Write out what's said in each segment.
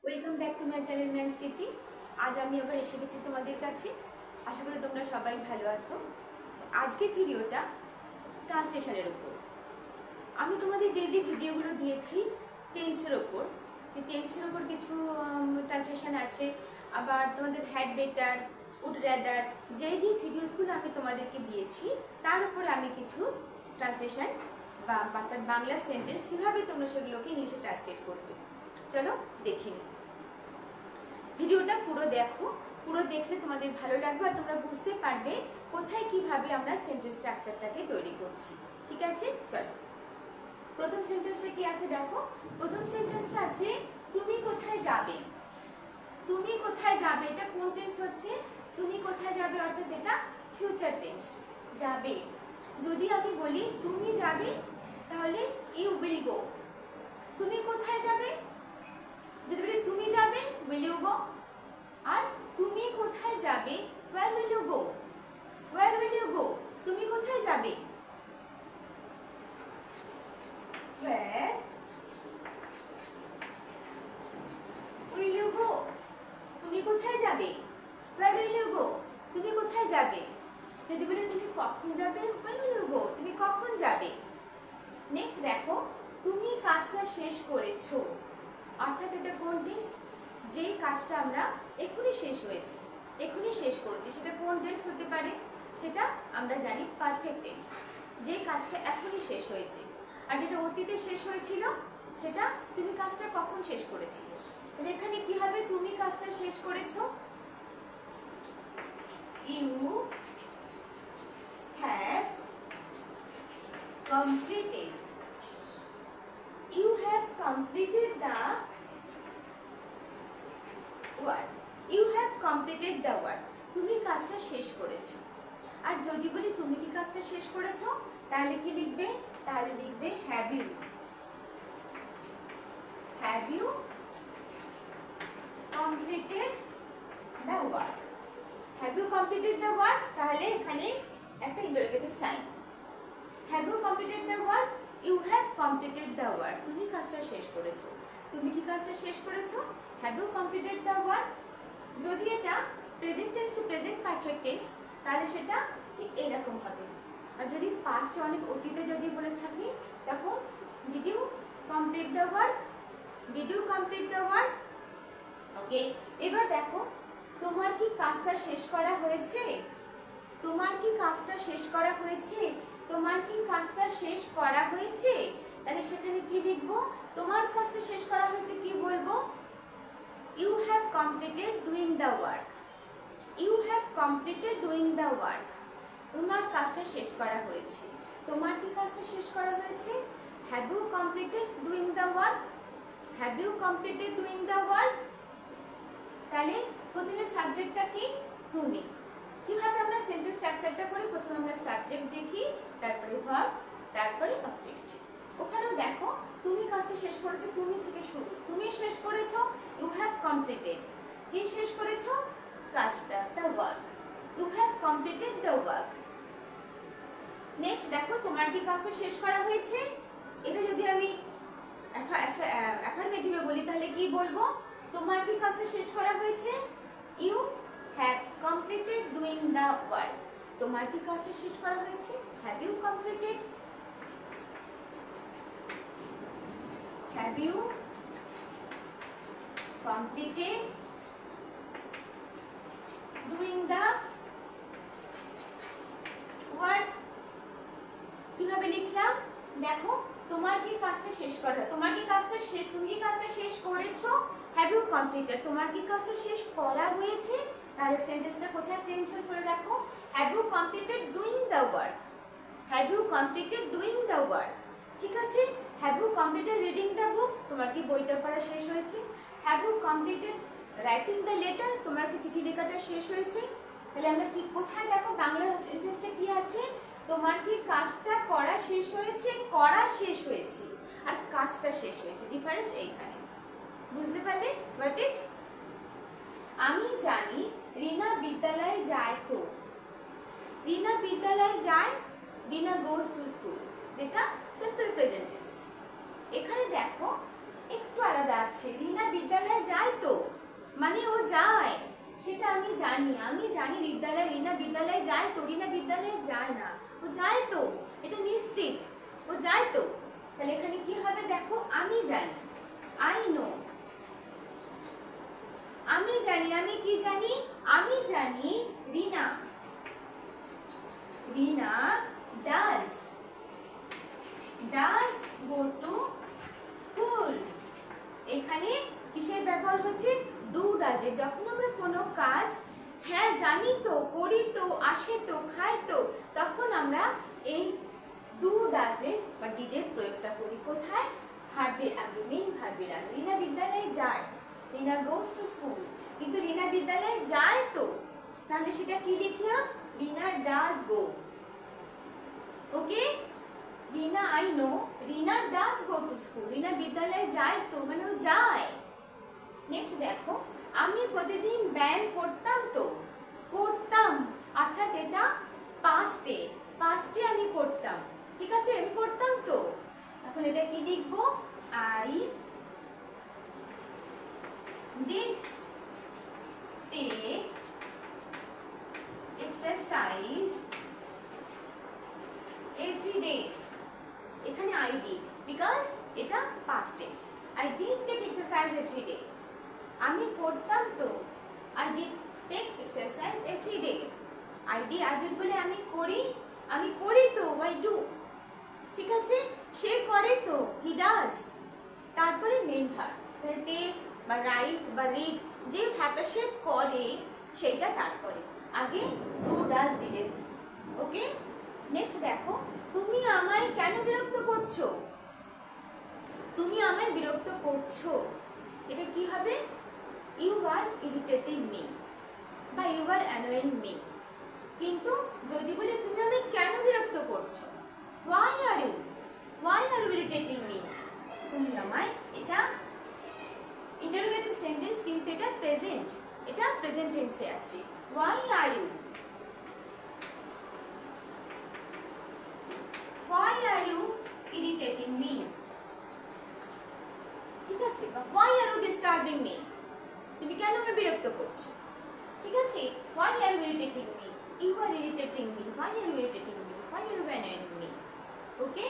Welcome back to my channel ma'am stitching. আজ আমি আবার এসে গেছি তোমাদের কাছে। আশা করি তোমরা সবাই ভালো আছো। আজকের ভিডিওটা ট্রান্সলেশনের উপর। আমি তোমাদের যে ভিডিওগুলো দিয়েছি টেন্সের ওপর, সেই টেন্সের ওপর কিছু ট্রান্সলেশন আছে। আবার তোমাদের হ্যাড বেটার, উড র্যাদার, যে ভিডিওসগুলো আমি তোমাদেরকে দিয়েছি তার উপরে আমি কিছু ট্রান্সলেশন বা বাংলা সেন্টেন্স কীভাবে তোমরা সেগুলোকে ইংলিশে ট্রান্সলেট করবে, চলো দেখে নিই। ভিডিওটা পুরো দেখো, পুরো দেখলে তোমাদের ভালো লাগবে আর তোমরা বুঝতে পারবে কোথায় কিভাবে আমরা সেন্টেন্স স্ট্রাকচারটাকে তৈরি করছি। ঠিক আছে, চলো। প্রথম সেন্টেন্সটা কি আছে দেখো। প্রথম সেন্টেন্সটা আছে তুমি কোথায় যাবে। তুমি কোথায় যাবে, এটা কোন টেন্স হচ্ছে? তুমি কোথায় যাবে অর্থাৎ এটা ফিউচার টেন্স, যাবে। যদি আমি বলি তুমি যাবে তাহলে ইউ উইল গো। তুমি কোথায় যাবে, যদি বলি তুমি যাবে will you go, আর তুমি কোথায় যাবে where will you go, where will you go, তুমি কোথায় যাবে where will you go, তুমি কোথায় যাবে where will you go, তুমি কোথায় যাবে। যদি বলি তুমি কখন যাবে when will you go, তুমি কখন যাবে। নেক্সট দেখো তুমি কাজটা শেষ করেছো, অর্থাৎ এটা কোন টেন্স? যে কাজটা আমরা এখনই শেষ হয়েছে, এখনই শেষ করছি, সেটা কোন টেন্স হতে পারে? সেটা আমরা জানি পারফেক্ট টেন্স। যে কাজটা এখনই শেষ হয়েছে, আর যেটা অতীতে শেষ হয়েছিল সেটা তুমি কাজটা কখন শেষ করেছিলে। তাহলে এখানে কি হবে? তুমি কাজটা শেষ করেছো, you have completed, you have completed the work, you have completed the work, তুমি কাজটা শেষ করেছো। আর যদি বলি তুমি কি কাজটা শেষ করেছো তাহলে কি লিখবে? তাহলে লিখবে have you, have you completed the work, have you completed the work, তাহলে এখানে একটা interrogative sign. have you completed the work, you have completed the work, তুমি কাজটা শেষ করেছো। তুমি কি কাজটা শেষ করেছো? have you completed the work। যদি এটা present tense, present perfect tense, তাহলে সেটা ঠিক এরকম হবে। আর যদি পাস্টে অনেক অতীতে যদি বলে থাকি তখন did you complete the work, did you complete the work। ওকে, এবার দেখো তোমার কি কাজটা শেষ করা হয়েছে, তোমার কি কাজটা শেষ করা হয়েছে, তোমার কি কাজটা শেষ করা হয়েছে। তাহলে সেখানে কি লিখবো? তোমার কাজটা শেষ করা হয়েছে কি বলবো? You have completed doing the work, you have completed doing the work, তোমার কাজটা শেষ করা হয়েছে। তোমার কি কাজটা শেষ করা হয়েছে? Have you completed doing the work, have you completed doing the work. তাহলে প্রথমে সাবজেক্টটা কি? তুমি। কিভাবে আমরা সেন্টেন্স স্ট্রাকচারটা করি? প্রথমে আমরা সাবজেক্ট দেখি, তারপরে ভার্ব, তারপরে অবজেক্ট। ওখানেও দেখো তুমি কাজটা শেষ করেছো, তুমি থেকে শুরু, তুমি শেষ করেছো, ইউ হ্যাভ কমপ্লিটেড। কি শেষ করেছো? কাজটা, the work, you have completed the work. Next দেখো তোমার কি কাজটা শেষ করা হয়েছে, এটা যদি আমি অ্যাফার্মেটিভে বলি তাহলে কি বলবো? তোমার কি কাজটা শেষ করা হয়েছে, you have completed doing the work, তোমার কি কাজটা শেষ করা হয়েছে, have you completed, have you completed doing the work। কিভাবে লিখলাম দেখো, তোমার কি কাজটা শেষ করা, তোমার কি কাজটা শেষ, তুমি কি কাজটা শেষ করেছো, have you completed, তোমার কি কাজটা শেষ করা হয়েছে। তাহলে সেন্টেন্সটা কোথায় চেঞ্জ হয়ে চলে দেখো, have you completed doing the work, have you completed doing the work। ঠিক আছে, have you completed reading the book, তোমার কি বইটা পড়া শেষ হয়েছে। have you completed writing the letter, তোমার কি চিঠি লেখাটা শেষ হয়েছে। তাহলে আমরা কি কোথায় দেখো বাংলা সেন্টেন্সটা কি আছে, তোমার কি কাজটা করা শেষ হয়েছে, করা শেষ হয়েছে, আর কাজটা শেষ হয়েছে, ডিফারেন্স এইখানে। বুঝতে পারলে? Got it? আমি জানি রিনা বিদ্যালয়ে যায় তো, রিনা বিদ্যালয়ে যায়, রিনা গোজ টু স্কুল, যেটা সিম্পল প্রেজেন্ট টেন্স। এখানে দেখো একটু আলাদা আছে। রিনা বিদ্যালয়ে যায় তো, মানে ও যায়, সেটা আমি জানি রিনা বিদ্যালয়ে যায় তো, রিনা বিদ্যালয়ে যায় না, ও যায় তো, এটা নিশ্চিত, ও যায় তো। তাহলে এখানে কি হবে দেখো, আমি জানি, আই নো। আমি জানি, আমি কি জানি, আমি জানি রিনা ডাজ গো টু স্কুল। এখানে কিসের ব্যবহার হচ্ছে, ডু ডাজের। যখন আমরা কোনো কাজ হ্যাঁ জানি তো, করি তো, আসে তো, খাই তো, তখন আমরা এই ডু ডাজের বা ডিডের প্রয়োগটা করি। কোথায়, ভার্বের আগে, মেইন ভার্বের আগে। রিনা বিদ্যালয়ে যায়, রিনা গোজ টু স্কুল, কিন্তু রিনা বিদ্যালয়ে যায় তো, তাহলে সেটা কি লিখলাম, Rina does go. Okay, Rina, I know Rina does go to school, Rina বিদ্যালয়ে যায় তো, মানে ও যায়। নেক্সট দেখো, আমি প্রতিদিন ব্যায়াম করতাম তো, করতাম অর্থাৎ এটা পাস্টে আমি করতাম, ঠিক আছে, আমি করতাম তো। এখন এটা কি লিখবো, I did take exercise every day. এখানে আই ডিড, বিকজ এটা past tense, I did take exercise every day, আমি করতাম তো, I did take exercise every day. I did বলে আমি করি তো, আই ডু, ঠিক আছে, সে করে তো, হি ডাজ। তারপরে মেইন ভার্ব, টেক বা রাইট বা রিড, যে ভার্বটা সে করে সেটা তারপরে, আগে do does did. Okay, next দেখো, তুমি আমায় কেন বিরক্ত করছো, তুমি আমায় বিরক্ত করছো, এটা কি হবে, ইউ আর ইরিটেটিং মি বা ইউ আর অ্যানোয়িং মি। কিন্তু যদি বলি তুমি আমায় কেন বিরক্ত করছো, why are you irritating me, তুমি আমায়, এটা ইন্টারোগেটিভ সেন্টেন্স, কিন্তু এটা প্রেজেন্ট টেন্সে আছে। why are you irritating me, ঠিক আছে, বা why are you disturbing me, তুমি কেন আমাকে বিরক্ত করছো, ঠিক আছে, why are you irritating me, you are irritating me, why are you irritating me, why are you annoying me। Okay,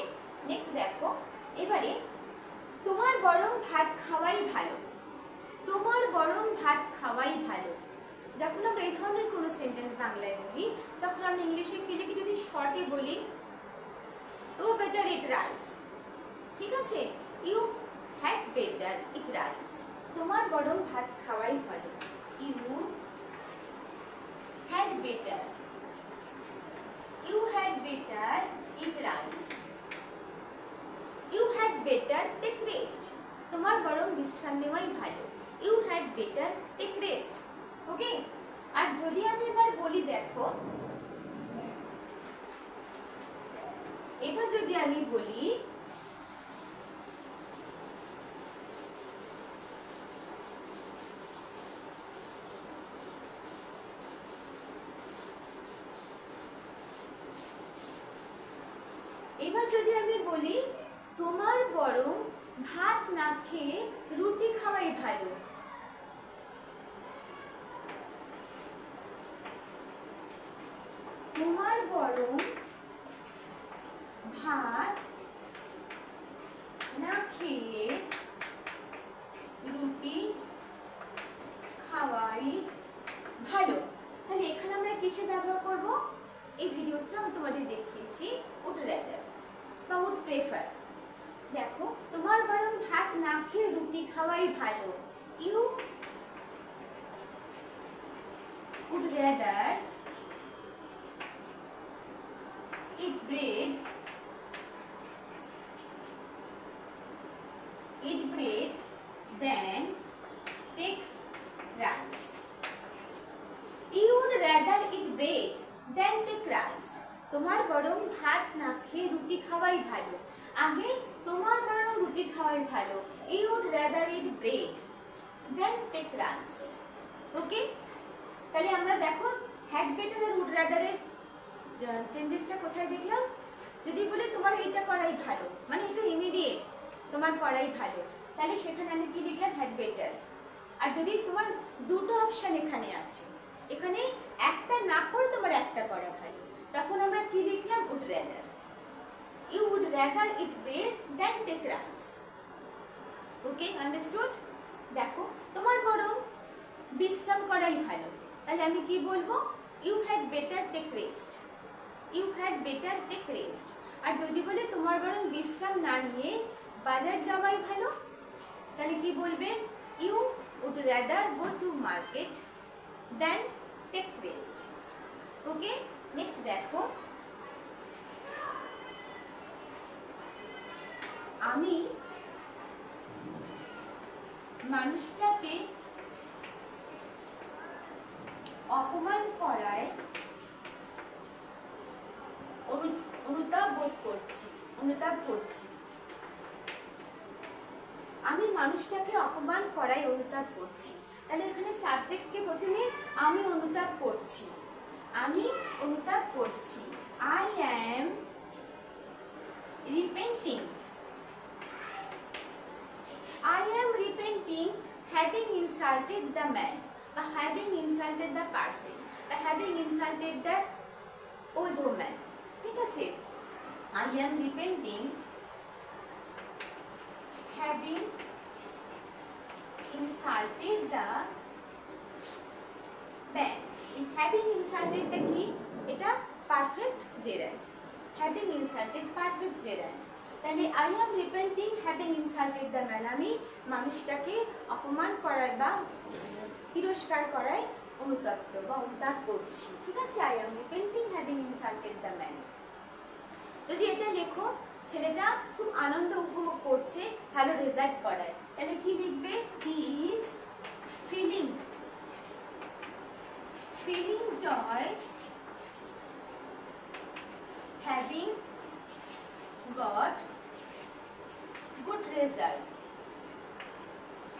next দেখো, এবারে তোমার বরং ভাত খাওয়াই ভালো, তোমার বরং ভাত খাওয়াই ভালো। যখন আমরা এই ধরনের কোনো সেন্টেন্স বাংলায় বলি, তখন আমরা ইংলিশে কি লিখি, যদি শর্টে বলি, ইউ বেটার ইট রাইস, ঠিক আছে, you had better eat rice, তোমার বরং ভাত খাওয়াই ভালো, you had better eat rice, you had better take rest, তোমার বরং বিশ্রাম নেওয়াই ভালো, you had better take rest. Okay, আর যদি আমি এবার বলি, দেখো এবার যদি আমি বলি, তোমার বরং ভাত না খেয়ে রুটি খাওয়াই ভালো, তোমার বরং ভাত না খেয়ে রুটি খাওয়াই ভালো। তাহলে এখানে আমরা কিসে ব্যবহার করব, এই ভিডিওসটা আমি তোমাদের দেখিয়েছি উড রেদার বা উড প্রেফার। দেখো, তোমার বরং ভাত না খেয়ে রুটি খাওয়াই ভালো, you would rather eat bread than take rice. You would rather eat bread than take rice. তোমার বরং ভাত না খেয়ে রুটি খাওয়াই ভালো, আগে তোমার বরং রুটি খাওয়াই ভালো, you would rather eat bread than take rice. ওকে, তাহলে আমরা দেখো had better R would rather এর চেঞ্জেসটা কোথায় দেখলাম। যদি বলি তোমার এইটা করাই ভালো, মানে এটা ইমিডিয়েট, তোমার করাই ভালো, তাহলে সেখানে আমি কি লিখলাম হ্যাড বেটার। আর যদি তোমার দুটো অপশন এখানে আছে, এখানে একটা না করে তোমার একটা করা ভালো, তখন আমরা কি লিখলাম would rather. You would rather eat bread than take rice. Okay, understood? দেখো তোমার বরং বিশ্রাম করাই ভালো, তাহলে আমি কি বলবো you had better take rest. You had better take rest. আর যদি বলে তোমার বরং বিশ্রাম না নিয়ে বাজার যাওয়াই ভালো, তাহলে কি বলবে you would rather go to market than take rest. Okay, next দেখো, আমি মানুষটাকে অপমান করায় অনুতাপ করছি। আমি মানুষটাকে অপমান করায় অনুতাপ করছি। তাহলে এখানে সাবজেক্টকে প্রথমে আমি অনুতাপ করছি, আমি অনুতাপ করছি। I am repenting. I am repenting having insulted the man, or having insulted the person, or having insulted the old woman. ঠিক আছে? I am repenting having insulted the man. In having insulted the কি? এটা perfect gerund. Having insulted perfect gerund. তাহলে I am repenting having insulted the man, আমি মানুষটাকে অপমান করায় বা তিরস্কার করায় অনুতপ্ত বা অনুতাপ করছি। ঠিক আছে, I am repenting having insulted the man. যদি এটা লেখো ছেলেটা খুব আনন্দ উপভোগ করছে ভালো রেজাল্ট করায়, তাহলে কি লিখবে he is feeling joy having got good result.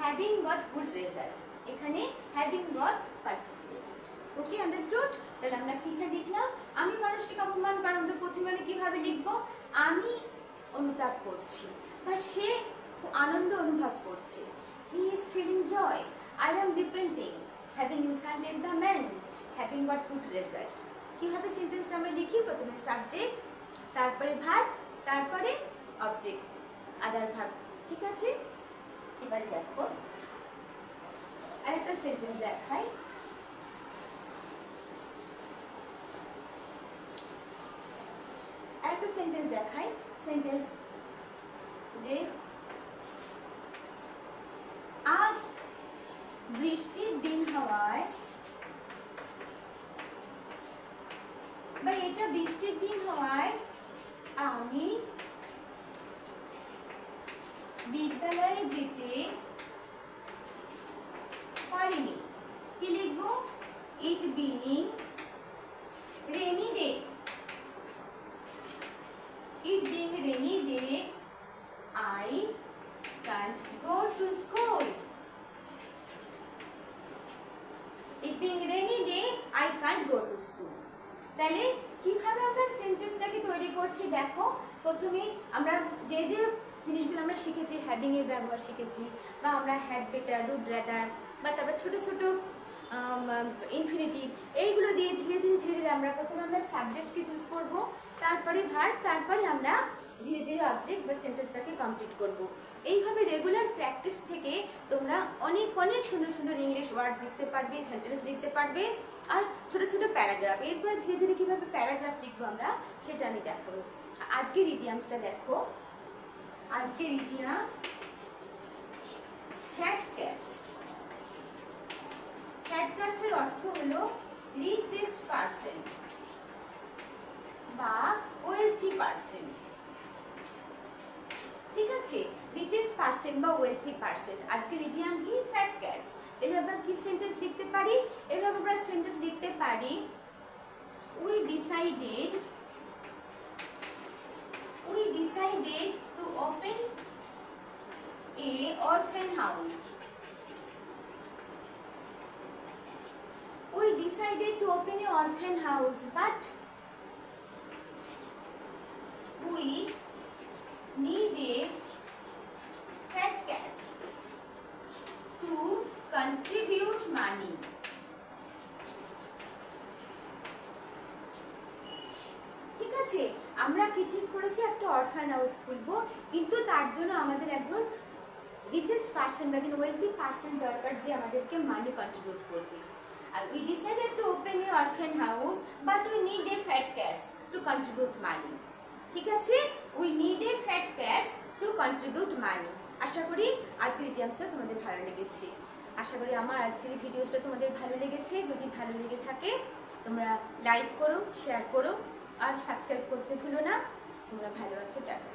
Having got good result, এখানে having got perfect result. ওকে, আন্ডারস্টুড? তাহলে আমরা কি লিখলাম, আমি মানুষটিকে অপমান করার প্রথমে আমি কিভাবে লিখব, আমি অনুতাপ করছি বা সে আনন্দ অনুভব করছে। He is feeling joy, I am repenting having insulted the man, having got good result. কিভাবে সেন্টেন্সটা আমরা লিখি, প্রথমে সাবজেক্ট, তারপরে ভার্ব, তারপরে অবজেক্ট, আদার ভার্ব। ঠিক আছে, এবারে দেখো আরেকটা সেন্টেন্স দেখাই। সেন্টেন্স যে আজ বৃষ্টির দিন হওয়ায় বা এটা বৃষ্টির দিন হওয়ায় আমি বিদ্যালয়ে যেতে পারিনি। কি লিখবো, it being rainy day. It being rainy day, I can't go to school. It being rainy day, I can't go to school. তাহলে কিভাবে আমরা সেন্টেন্সটাকে তৈরি করছি দেখো, প্রথমে আমরা যে যে জিনিসগুলো আমরা শিখেছি, হ্যাভিং এর ব্যবহার শিখেছি, বা আমরা হ্যাড বেটার, উড রাদার, বা তারপর ছোট ছোট ইনফিনিটিভ, এইগুলো দিয়ে ধীরে ধীরে আমরা প্রথমে আমরা সাবজেক্টকে চুজ করব, তারপরে ভার্ব, তারপরে আমরা ধীরে ধীরে অবজেক্ট বা সেন্টেন্সটাকে কমপ্লিট করব। এইভাবে রেগুলার প্র্যাকটিস থেকে তোমরা অনেক সুন্দর সুন্দর ইংলিশ ওয়ার্ড লিখতে পারবে, সেন্টেন্স লিখতে পারবে, আর ছোট ছোট প্যারাগ্রাফ। এরপরে ধীরে ধীরে কীভাবে প্যারাগ্রাফ লিখবো আমরা সেটা আমি দেখাবো। আজকের ইডিয়ামসটা দেখো, আজকের ইডিয়াম ফ্যাট ক্যাটস। ফ্যাট ক্যাটসের অর্থ হলো রিচেস্ট পারসন বা ওয়েলথি পারসন। ঠিক আছে, রিচেস্ট পারসন বা ওয়েলথি পারসন। আজকের ইডিয়াম কি, ফ্যাট ক্যাটস। এভাবে আমরা কি সেন্টেন্স লিখতে পারি, এভাবে আমরা সেন্টেন্স লিখতে পারি, we decided to open A orphan house. We decided to open an orphan house, but we needed fat cats. contribute money. ঠিক আছে, আমরা কি ঠিক করেছি একটা অরফান হাউস খুলবো, কিন্তু তার জন্য আমাদের একজন রিচেস্ট পার্সন বা একজন ওয়েলথি পার্সন দরকার যে আমাদেরকে মানি কন্ট্রিবিউট করবে। আর we decided to open a orphan house but we need a fat cats to contribute money. ঠিক আছে, we need a fat cats to contribute money. আশা করি আজকের এক্সাম্পলটা তোমাদের ভালো লেগেছে। আশা করি আমার আজকের এই ভিডিওটা তোমাদের ভালো লেগেছে। যদি ভালো লেগে থাকে তোমরা লাইক করো, শেয়ার করো আর সাবস্ক্রাইব করতে ভুলো না। তোমরা ভালো আছো, টাটা।